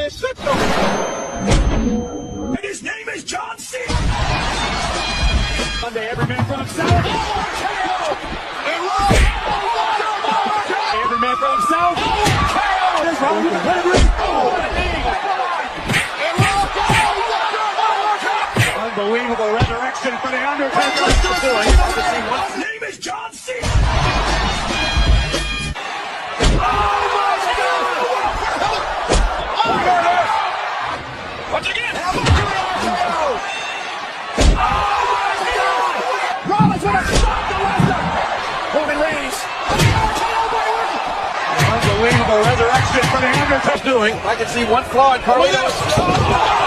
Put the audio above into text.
And his name is John Cena. Monday, every man for himself. Every man for himself. Unbelievable resurrection for the Undertaker. His name is John Cena. Once again. Rollins with a shot to Lesnar. Roman Reigns. Unbelievable resurrection for the Undertaker. I can see one flaw in Carlito's.